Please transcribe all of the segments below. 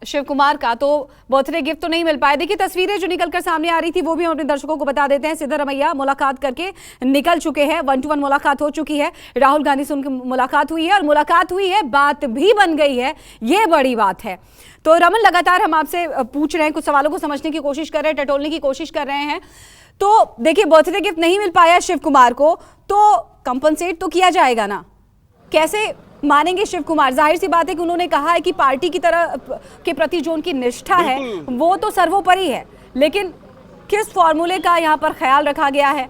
शिव कुमार का, तो birthday gift तो नहीं मिल पाया। देखिए तस्वीरें जो निकलकर सामने आ रही थी वो भी हम अपने दर्शकों को बता देते हैं। सिद्धारमैया मुलाकात करके निकल चुके हैं, 1-to-1 मुलाकात हो चुकी है। राहुल गांधी से उनकी मुलाकात हुई है और मुलाकात हुई है, बात भी बन गई है, ये बड़ी बात है। तो रमन, लगातार हम आपसे पूछ रहे हैं, कुछ सवालों को समझने की कोशिश कर रहे हैं, टटोलने की कोशिश कर रहे हैं। तो देखिए बर्थडे गिफ्ट नहीं मिल पाया शिव कुमार को, तो कंपनसेट तो किया जाएगा ना, कैसे मानेंगे शिव कुमार? जाहिर सी बात है कि उन्होंने कहा है कि पार्टी की तरह के प्रति जो उनकी निष्ठा है वो तो सर्वोपरि है, लेकिन किस फॉर्मूले का यहाँ पर ख्याल रखा गया है?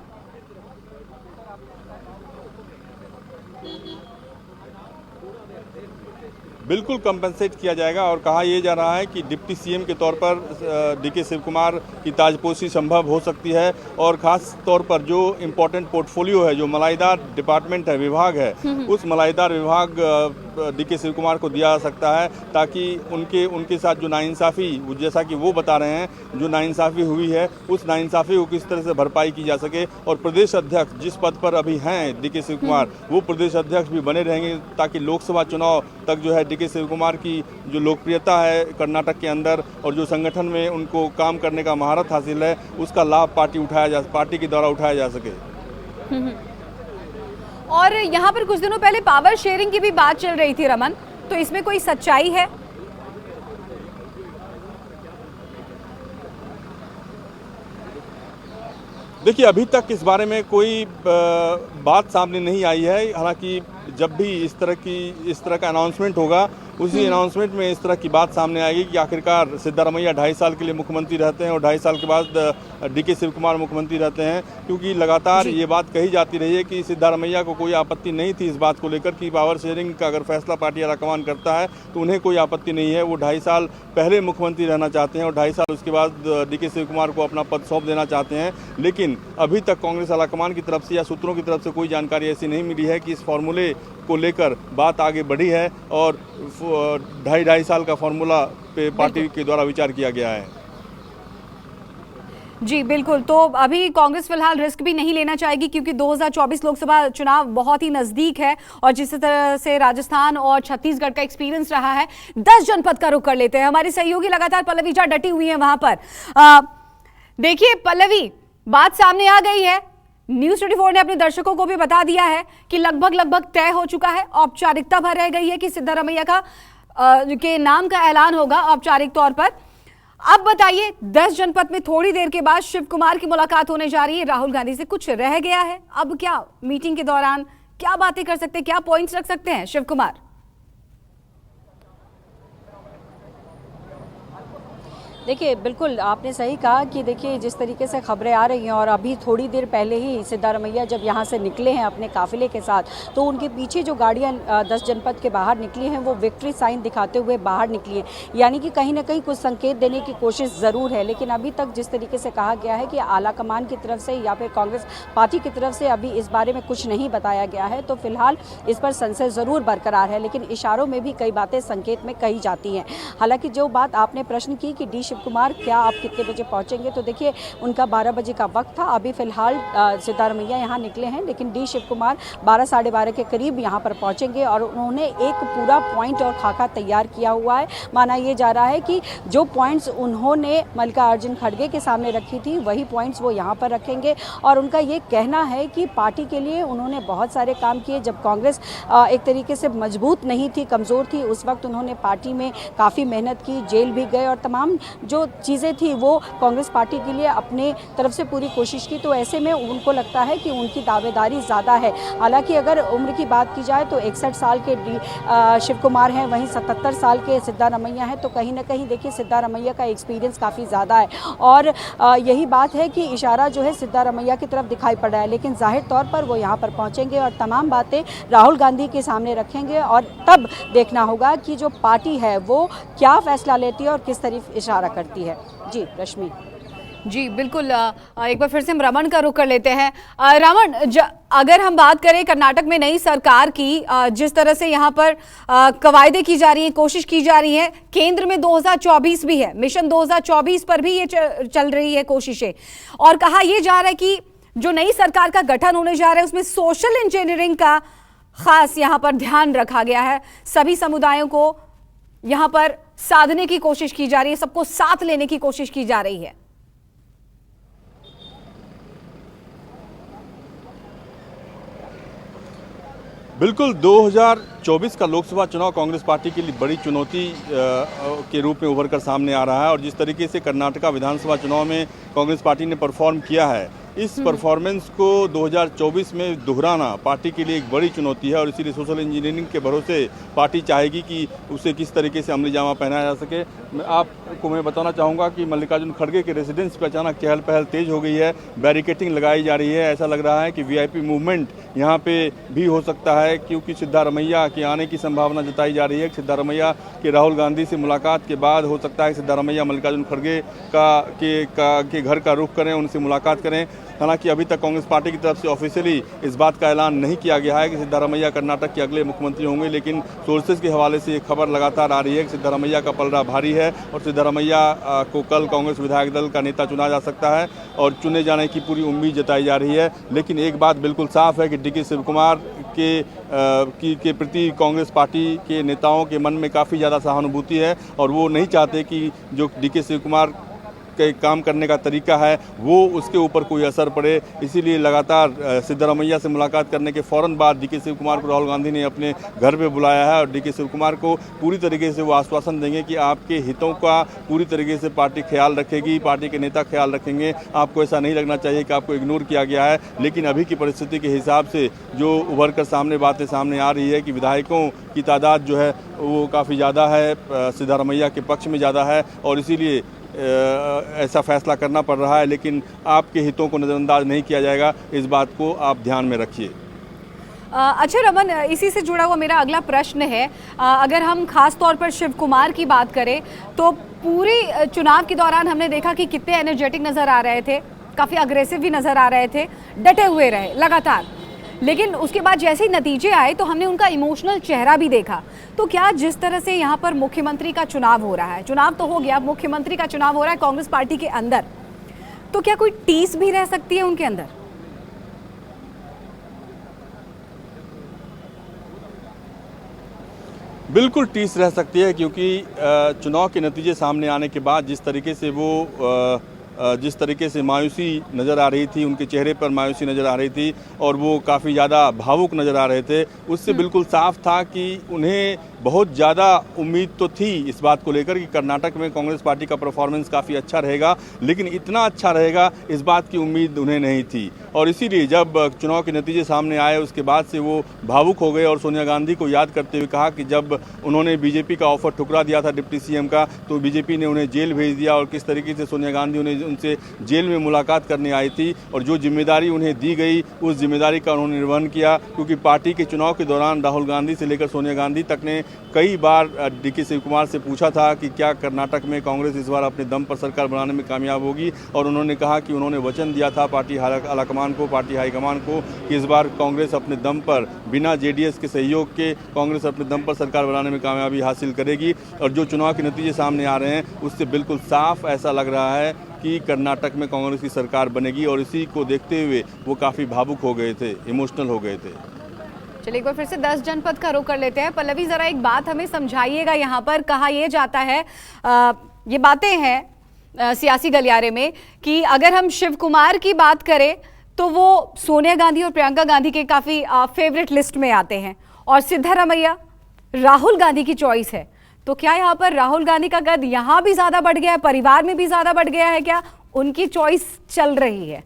बिल्कुल कंपनसेट किया जाएगा और कहा यह जा रहा है कि डिप्टी सीएम के तौर पर डीके शिव कुमार की ताजपोशी संभव हो सकती है और ख़ास तौर पर जो इम्पोर्टेंट पोर्टफोलियो है, जो मलाईदार डिपार्टमेंट है, विभाग है, उस मलाईदार विभाग डीके शिव कुमार को दिया जा सकता है, ताकि उनके साथ जो नाइंसाफ़ी, जैसा कि वो बता रहे हैं, जो नाइंसाफ़ी हुई है उस नाइंसाफ़ी को किस तरह से भरपाई की जा सके। और प्रदेश अध्यक्ष जिस पद पर अभी हैं डीके शिव कुमार, वो प्रदेश अध्यक्ष भी बने रहेंगे, ताकि लोकसभा चुनाव तक जो है डीके शिव कुमार की जो लोकप्रियता है कर्नाटक के अंदर और जो संगठन में उनको काम करने का महारत हासिल है, उसका लाभ पार्टी के द्वारा उठाया जा सके। और यहाँ पर कुछ दिनों पहले पावर शेयरिंग की भी बात चल रही थी रमन, तो इसमें कोई सच्चाई है? देखिए अभी तक इस बारे में कोई बात सामने नहीं आई है। हालांकि जब भी इस तरह का अनाउंसमेंट होगा, उसी अनाउंसमेंट में इस तरह की बात सामने आएगी कि आखिरकार सिद्धारमैया 2.5 साल के लिए मुख्यमंत्री रहते हैं और 2.5 साल के बाद डीके शिव कुमार मुख्यमंत्री रहते हैं, क्योंकि लगातार ये बात कही जाती रही है कि सिद्धारमैया को कोई आपत्ति नहीं थी इस बात को लेकर कि पावर शेयरिंग का अगर फैसला पार्टी हाईकमान करता है तो उन्हें कोई आपत्ति नहीं है। वो 2.5 साल पहले मुख्यमंत्री रहना चाहते हैं और 2.5 साल उसके बाद डीके शिव कुमार को अपना पद सौंप देना चाहते हैं। लेकिन अभी तक कांग्रेस हाईकमान की तरफ से या सूत्रों की तरफ से कोई जानकारी ऐसी नहीं मिली है कि इस फॉर्मूले को लेकर बात आगे बढ़ी है और 2.5 साल का फॉर्मूला पे पार्टी के द्वारा विचार किया गया है। जी बिल्कुल, तो अभी कांग्रेस फिलहाल रिस्क भी नहीं लेना चाहेगी, क्योंकि 2024 लोकसभा चुनाव बहुत ही नजदीक है और जिस तरह से राजस्थान और छत्तीसगढ़ का एक्सपीरियंस रहा है, 10 जनपद का रुख कर लेते हैं। हमारी सहयोगी लगातार पल्लवी झा डटी हुई है वहां पर। देखिए पल्लवी, बात सामने आ गई है, न्यूज़ 24 ने अपने दर्शकों को भी बता दिया है कि लगभग तय हो चुका है, औपचारिकता भर रह गई है कि सिद्धारमैया का के नाम का ऐलान होगा औपचारिक तौर पर। अब बताइए, 10 जनपद में थोड़ी देर के बाद शिव कुमार की मुलाकात होने जा रही है राहुल गांधी से, कुछ रह गया है? अब क्या मीटिंग के दौरान क्या बातें कर सकते हैं, क्या पॉइंट्स रख सकते हैं शिव कुमार? देखिए बिल्कुल आपने सही कहा कि देखिए जिस तरीके से खबरें आ रही हैं और अभी थोड़ी देर पहले ही सिद्धारमैया जब यहाँ से निकले हैं अपने काफिले के साथ, तो उनके पीछे जो गाड़ियाँ 10 जनपद के बाहर निकली हैं वो विक्ट्री साइन दिखाते हुए बाहर निकली हैं, यानी कि कहीं ना कहीं कुछ संकेत देने की कोशिश ज़रूर है। लेकिन अभी तक जिस तरीके से कहा गया है कि आला कमान की तरफ से या फिर कांग्रेस पार्टी की तरफ से अभी इस बारे में कुछ नहीं बताया गया है, तो फिलहाल इस पर संशय ज़रूर बरकरार है। लेकिन इशारों में भी कई बातें संकेत में कही जाती हैं। हालांकि जो बात आपने प्रश्न की कि डी शिव कुमार क्या आप कितने बजे पहुंचेंगे, तो देखिए उनका 12 बजे का वक्त था। अभी फिलहाल सिद्धारमैया यहाँ निकले हैं, लेकिन डी शिव कुमार 12 साढ़े 12 के करीब यहाँ पर पहुंचेंगे और उन्होंने एक पूरा पॉइंट और खाका तैयार किया हुआ है। माना ये जा रहा है कि जो पॉइंट्स उन्होंने मल्लिकार्जुन खड़गे के सामने रखी थी वही पॉइंट्स वो यहाँ पर रखेंगे। और उनका ये कहना है कि पार्टी के लिए उन्होंने बहुत सारे काम किए। जब कांग्रेस एक तरीके से मजबूत नहीं थी, कमज़ोर थी, उस वक्त उन्होंने पार्टी में काफ़ी मेहनत की, जेल भी गए और तमाम जो चीज़ें थी वो कांग्रेस पार्टी के लिए अपने तरफ से पूरी कोशिश की। तो ऐसे में उनको लगता है कि उनकी दावेदारी ज़्यादा है। हालांकि अगर उम्र की बात की जाए तो 61 साल के शिव कुमार हैं, वहीं 77 साल के सिद्धारमैया हैं, तो कहीं ना कहीं देखिए सिद्धारमैया का एक्सपीरियंस काफ़ी ज़्यादा है और यही बात है कि इशारा जो है सिद्धारमैया की तरफ दिखाई पड़ रहा है। लेकिन जाहिर तौर पर वो यहाँ पर पहुँचेंगे और तमाम बातें राहुल गांधी के सामने रखेंगे और तब देखना होगा कि जो पार्टी है वो क्या फैसला लेती है और किस तरफ इशारा करती है। जी रश्मि। जी बिल्कुल, एक बार फिर से हम रमन का रुख कर लेते हैं। रमन, अगर हम बात करें कर्नाटक में नई सरकार की, जिस तरह से यहाँ पर कवायदे की जा रही है, कोशिश की जा रही है, केंद्र में 2024 भी है, मिशन 2024 पर भी ये चल रही है कोशिशें, और कहा यह जा रहा है कि जो नई सरकार का गठन होने जा रहा है उसमें सोशल इंजीनियरिंग का खास यहाँ पर ध्यान रखा गया है। सभी समुदायों को यहाँ पर साधने की कोशिश की जा रही है, सबको साथ लेने की कोशिश की जा रही है? बिल्कुल 2024 का लोकसभा चुनाव कांग्रेस पार्टी के लिए बड़ी चुनौती के रूप में उभर कर सामने आ रहा है और जिस तरीके से कर्नाटका विधानसभा चुनाव में कांग्रेस पार्टी ने परफॉर्म किया है, इस परफॉर्मेंस को 2024 में दोहराना पार्टी के लिए एक बड़ी चुनौती है और इसीलिए सोशल इंजीनियरिंग के भरोसे पार्टी चाहेगी कि उसे किस तरीके से अमली जामा पहनाया जा सके। मैं बताना चाहूँगा कि मल्लिकार्जुन खड़गे के रेजिडेंस पर अचानक चहल पहल तेज हो गई है, बैरिकेटिंग लगाई जा रही है। ऐसा लग रहा है कि वीआईपी मूवमेंट यहाँ पे भी हो सकता है क्योंकि सिद्धारमैया के आने की संभावना जताई जा रही है। सिद्धारमैया के राहुल गांधी से मुलाकात के बाद हो सकता है सिद्धारमैया मल्लिकार्जुन खड़गे के घर का रुख करें, उनसे मुलाकात करें। हालांकि अभी तक कांग्रेस पार्टी की तरफ से ऑफिशियली इस बात का ऐलान नहीं किया गया है कि सिद्धारमैया कर्नाटक के अगले मुख्यमंत्री होंगे, लेकिन सोर्सेज के हवाले से ये खबर लगातार आ रही है कि सिद्धारमैया का पलड़ा भारी है और सिद्धारमैया को कल कांग्रेस विधायक दल का नेता चुना जा सकता है और चुने जाने की पूरी उम्मीद जताई जा रही है। लेकिन एक बात बिल्कुल साफ है कि डीके शिवकुमार के प्रति कांग्रेस पार्टी के नेताओं के मन में काफ़ी ज़्यादा सहानुभूति है और वो नहीं चाहते कि जो डीके शिवकुमार के काम करने का तरीका है वो उसके ऊपर कोई असर पड़े। इसीलिए लगातार सिद्धारमैया से मुलाकात करने के फ़ौरन बाद डीके शिवकुमार को राहुल गांधी ने अपने घर पे बुलाया है और डीके शिवकुमार को पूरी तरीके से वो आश्वासन देंगे कि आपके हितों का पूरी तरीके से पार्टी ख्याल रखेगी, पार्टी के नेता ख्याल रखेंगे। आपको ऐसा नहीं लगना चाहिए कि आपको इग्नोर किया गया है। लेकिन अभी की परिस्थिति के हिसाब से जो उभर कर बातें सामने आ रही है कि विधायकों की तादाद जो है वो काफ़ी ज़्यादा है, सिद्धारमैया के पक्ष में ज़्यादा है और इसीलिए ऐसा फैसला करना पड़ रहा है। लेकिन आपके हितों को नज़रअंदाज नहीं किया जाएगा, इस बात को आप ध्यान में रखिए। अच्छा रमन, इसी से जुड़ा हुआ मेरा अगला प्रश्न है, अगर हम खास तौर पर शिव कुमार की बात करें तो पूरी चुनाव के दौरान हमने देखा कि कितने एनर्जेटिक नज़र आ रहे थे, काफ़ी अग्रेसिव भी नज़र आ रहे थे, डटे हुए रहे लगातार। लेकिन उसके बाद जैसे ही नतीजे आए तो हमने उनका इमोशनल चेहरा भी देखा। तो क्या जिस तरह से यहाँ पर मुख्यमंत्री का चुनाव हो रहा है, चुनाव तो हो गया, मुख्यमंत्री का चुनाव हो रहा है कांग्रेस पार्टी के अंदर, तो क्या कोई टीस भी रह सकती है उनके अंदर? बिल्कुल टीस रह सकती है क्योंकि चुनाव के नतीजे सामने आने के बाद जिस तरीके से मायूसी नज़र आ रही थी, उनके चेहरे पर मायूसी नज़र आ रही थी और वो काफ़ी ज़्यादा भावुक नज़र आ रहे थे, उससे बिल्कुल साफ था कि उन्हें बहुत ज़्यादा उम्मीद तो थी इस बात को लेकर कि कर्नाटक में कांग्रेस पार्टी का परफॉर्मेंस काफ़ी अच्छा रहेगा, लेकिन इतना अच्छा रहेगा इस बात की उम्मीद उन्हें नहीं थी। और इसीलिए जब चुनाव के नतीजे सामने आए उसके बाद से वो भावुक हो गए और सोनिया गांधी को याद करते हुए कहा कि जब उन्होंने बीजेपी का ऑफर ठुकरा दिया था डिप्टी सीएम का, तो बीजेपी ने उन्हें जेल भेज दिया और किस तरीके से सोनिया गांधी उनसे जेल में मुलाकात करने आई थी और जो जिम्मेदारी उन्हें दी गई उस जिम्मेदारी का उन्होंने निर्वहन किया। क्योंकि पार्टी के चुनाव के दौरान राहुल गांधी से लेकर सोनिया गांधी तक ने कई बार डीके शिवकुमार से पूछा था कि क्या कर्नाटक में कांग्रेस इस बार अपने दम पर सरकार बनाने में कामयाब होगी, और उन्होंने कहा कि उन्होंने वचन दिया था पार्टी आलाकमान को, पार्टी हाईकमान को कि इस बार कांग्रेस अपने दम पर बिना जेडीएस के सहयोग के कांग्रेस अपने दम पर सरकार बनाने में कामयाबी हासिल करेगी। और जो चुनाव के नतीजे सामने आ रहे हैं उससे बिल्कुल साफ ऐसा लग रहा है कि कर्नाटक में कांग्रेस की सरकार बनेगी और इसी को देखते हुए वो काफ़ी भावुक हो गए थे, इमोशनल हो गए थे। चलिए एक बार फिर से 10 जनपद का रुख कर लेते हैं। पल्लवी, जरा एक बात हमें समझाइएगा। यहाँ पर कहा यह जाता है, ये बातें हैं सियासी गलियारे में कि अगर हम शिव कुमार की बात करें तो वो सोनिया गांधी और प्रियंका गांधी के काफ़ी फेवरेट लिस्ट में आते हैं और सिद्धारमैया राहुल गांधी की चॉइस है। तो क्या यहाँ पर राहुल गांधी का कद यहाँ भी ज़्यादा बढ़ गया है, परिवार में भी ज़्यादा बढ़ गया है, क्या उनकी चॉइस चल रही है?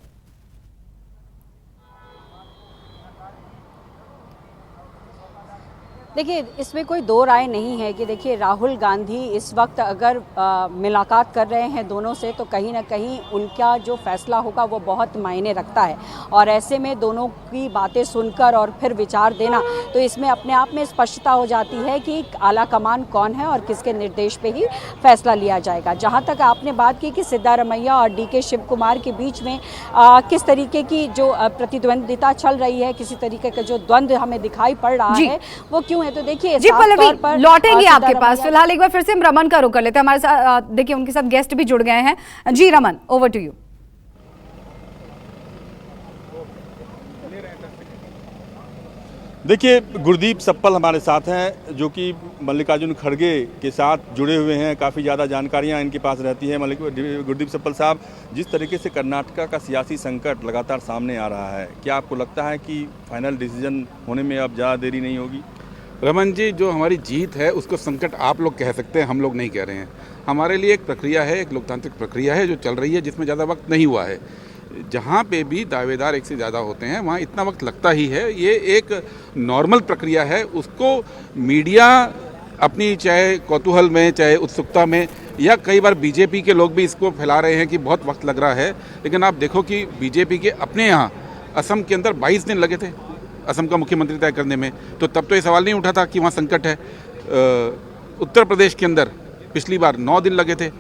देखिए, इसमें कोई दो राय नहीं है कि देखिए राहुल गांधी इस वक्त अगर मुलाकात कर रहे हैं दोनों से तो कहीं ना कहीं उनका जो फैसला होगा वो बहुत मायने रखता है और ऐसे में दोनों की बातें सुनकर और फिर विचार देना, तो इसमें अपने आप में स्पष्टता हो जाती है कि आला कमान कौन है और किसके निर्देश पे ही फैसला लिया जाएगा। जहाँ तक आपने बात की कि सिद्धारमैया और डीके शिव कुमार के बीच में किस तरीके की जो प्रतिद्वंदिता चल रही है, किसी तरीके का जो द्वंद्व हमें दिखाई पड़ रहा है, वो क्यों है? तो देखिए जी पल्लवी, लौटेंगे आपके पास, फिलहाल एक बार फिर से हम रमन का रुख कर लेते हैं। हमारे साथ देखिए उनके साथ गेस्ट भी जुड़ गए हैं। जी रमन, ओवर टू यू। देखिए, गुरदीप सप्पल हमारे साथ हैं, जो कि मल्लिकार्जुन खड़गे के साथ जुड़े हुए हैं। काफ़ी ज़्यादा जानकारियां इनके पास रहती हैं। गुरदीप सप्पल साहब, जिस तरीके से कर्नाटका का सियासी संकट लगातार सामने आ रहा है, क्या आपको लगता है कि फाइनल डिसीजन होने में अब ज़्यादा देरी नहीं होगी? रमन जी, जो हमारी जीत है उसको संकट आप लोग कह सकते हैं, हम लोग नहीं कह रहे हैं। हमारे लिए एक प्रक्रिया है, एक लोकतांत्रिक प्रक्रिया है जो चल रही है, जिसमें ज़्यादा वक्त नहीं हुआ है। जहाँ पे भी दावेदार एक से ज़्यादा होते हैं वहाँ इतना वक्त लगता ही है। ये एक नॉर्मल प्रक्रिया है। उसको मीडिया अपनी चाहे कौतूहल में, चाहे उत्सुकता में, या कई बार बीजेपी के लोग भी इसको फैला रहे हैं कि बहुत वक्त लग रहा है। लेकिन आप देखो कि बीजेपी के अपने यहाँ असम के अंदर 22 दिन लगे थे असम का मुख्यमंत्री तय करने में, तो तब तो ये सवाल नहीं उठा था कि वहाँ संकट है। उत्तर प्रदेश के अंदर पिछली बार 9 दिन लगे थे।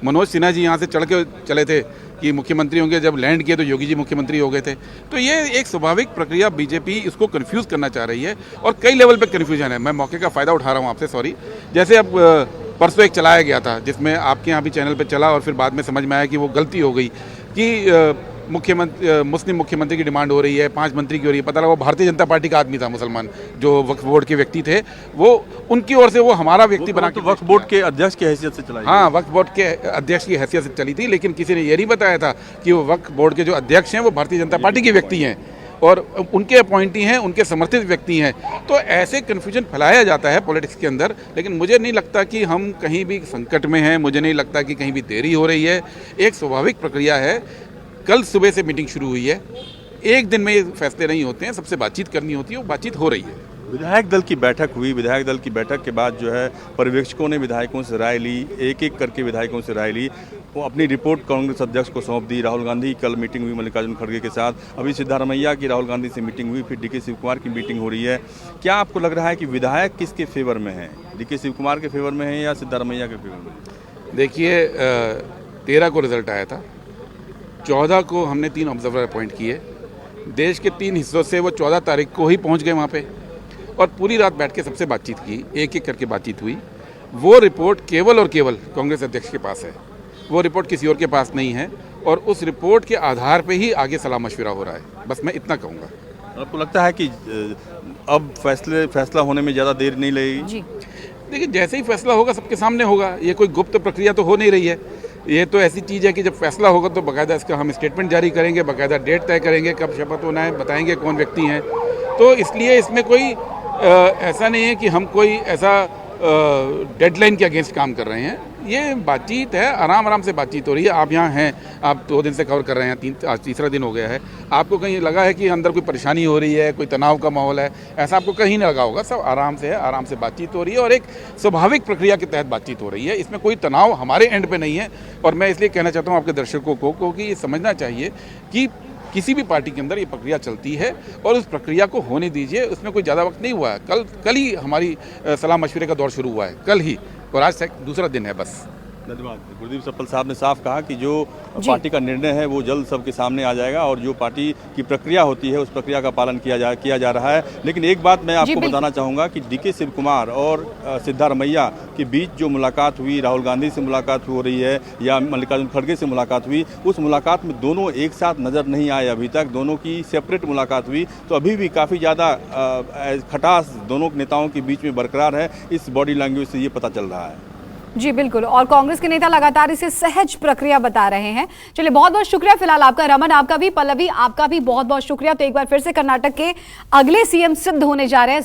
मनोज सिन्हा जी यहाँ से चढ़ के चले थे कि मुख्यमंत्री होंगे, जब लैंड किए तो योगी जी मुख्यमंत्री हो गए थे। तो ये एक स्वाभाविक प्रक्रिया, बीजेपी इसको कंफ्यूज करना चाह रही है और कई लेवल पे कंफ्यूजन है। मैं मौके का फ़ायदा उठा रहा हूँ आपसे, सॉरी। जैसे अब परसों एक चलाया गया था जिसमें आपके यहाँ भी चैनल पे चला और फिर बाद में समझ में आया कि वो गलती हो गई कि मुस्लिम मुख्यमंत्री की डिमांड हो रही है, 5 मंत्री की हो रही है। पता लगा वो भारतीय जनता पार्टी का आदमी था, मुसलमान, जो वक्फ बोर्ड के व्यक्ति थे, वो उनकी ओर से वो हमारा व्यक्ति बना के वक्फ बोर्ड के अध्यक्ष की हैसियत से चलाई। हाँ, वक्फ बोर्ड के अध्यक्ष की हैसियत से चली थी, लेकिन किसी ने ये नहीं बताया था कि वो वक्फ बोर्ड के जो अध्यक्ष हैं वो भारतीय जनता पार्टी के व्यक्ति हैं और उनके अपॉइंटी हैं, उनके समर्थित व्यक्ति हैं। तो ऐसे कन्फ्यूजन फैलाया जाता है पॉलिटिक्स के अंदर। लेकिन मुझे नहीं लगता कि हम कहीं भी संकट में हैं, मुझे नहीं लगता कि कहीं भी देरी हो रही है। एक स्वाभाविक प्रक्रिया है। कल सुबह से मीटिंग शुरू हुई है। एक दिन में ये फैसले नहीं होते हैं, सबसे बातचीत करनी होती है, वो बातचीत हो रही है। विधायक दल की बैठक हुई। विधायक दल की बैठक के बाद जो है पर्यवेक्षकों ने विधायकों से राय ली, एक एक करके विधायकों से राय ली। वो अपनी रिपोर्ट कांग्रेस अध्यक्ष को सौंप दी। राहुल गांधी की कल मीटिंग हुई मल्लिकार्जुन खड़गे के साथ। अभी सिद्धारमैया की राहुल गांधी से मीटिंग हुई, फिर डीके शिव कुमार की मीटिंग हो रही है। क्या आपको लग रहा है कि विधायक किसके फेवर में है? डीके शिव कुमार के फेवर में है या सिद्धारमैया के फेवर में? देखिए, 13 को रिजल्ट आया था, 14 को हमने 3 ऑब्जर्वर अपॉइंट किए। देश के 3 हिस्सों से वो 14 तारीख को ही पहुंच गए वहाँ पे और पूरी रात बैठ के सबसे बातचीत की, एक एक करके बातचीत हुई। वो रिपोर्ट केवल और केवल कांग्रेस अध्यक्ष के पास है, वो रिपोर्ट किसी और के पास नहीं है और उस रिपोर्ट के आधार पे ही आगे सलाह मशविरा हो रहा है। बस मैं इतना कहूँगा। आपको लगता है कि अब फैसला होने में ज़्यादा देर नहीं लगेगी? जी, देखिए, जैसे ही फैसला होगा सबके सामने होगा। ये कोई गुप्त प्रक्रिया तो हो नहीं रही है। ये तो ऐसी चीज़ है कि जब फैसला होगा तो बाकायदा इसका हम स्टेटमेंट जारी करेंगे, बाकायदा डेट तय करेंगे, कब शपथ होना है, बताएंगे कौन व्यक्ति हैं। तो इसलिए इसमें कोई ऐसा नहीं है कि हम कोई ऐसा डेडलाइन के अगेंस्ट काम कर रहे हैं। ये बातचीत है, आराम आराम से बातचीत हो रही है। आप यहाँ हैं, आप 2 दिन से कवर कर रहे हैं, आज तीसरा दिन हो गया है। आपको कहीं लगा है कि अंदर कोई परेशानी हो रही है, कोई तनाव का माहौल है? ऐसा आपको कहीं नहीं लगा होगा। सब आराम से है, आराम से बातचीत हो रही है और एक स्वाभाविक प्रक्रिया के तहत बातचीत हो रही है। इसमें कोई तनाव हमारे एंड पे नहीं है। और मैं इसलिए कहना चाहता हूँ आपके दर्शकों को कि ये समझना चाहिए कि किसी भी पार्टी के अंदर ये प्रक्रिया चलती है और उस प्रक्रिया को होने दीजिए। उसमें कोई ज़्यादा वक्त नहीं हुआ है। कल ही हमारी सलाह मशवरे का दौर शुरू हुआ है, कल ही, और आज दूसरा दिन है बस। धन्यवाद। गुरदीप सप्पल साहब ने साफ कहा कि जो पार्टी का निर्णय है वो जल्द सबके सामने आ जाएगा और जो पार्टी की प्रक्रिया होती है उस प्रक्रिया का पालन किया जा रहा है। लेकिन एक बात मैं आपको बताना चाहूँगा कि डीके शिव कुमार और सिद्धारमैया के बीच जो मुलाकात हुई, राहुल गांधी से मुलाकात हो रही है या मल्लिकार्जुन खड़गे से मुलाकात हुई, उस मुलाकात में दोनों एक साथ नज़र नहीं आए अभी तक। दोनों की सेपरेट मुलाकात हुई, तो अभी भी काफ़ी ज़्यादा खटास दोनों नेताओं के बीच में बरकरार है। इस बॉडी लैंग्वेज से ये पता चल रहा है। जी बिल्कुल, और कांग्रेस के नेता लगातार इसे सहज प्रक्रिया बता रहे हैं। चलिए, बहुत बहुत शुक्रिया फिलहाल आपका। रमन, आपका भी, पल्लवी, आपका भी बहुत बहुत शुक्रिया। तो एक बार फिर से कर्नाटक के अगले सीएम सिद्ध होने जा रहे हैं।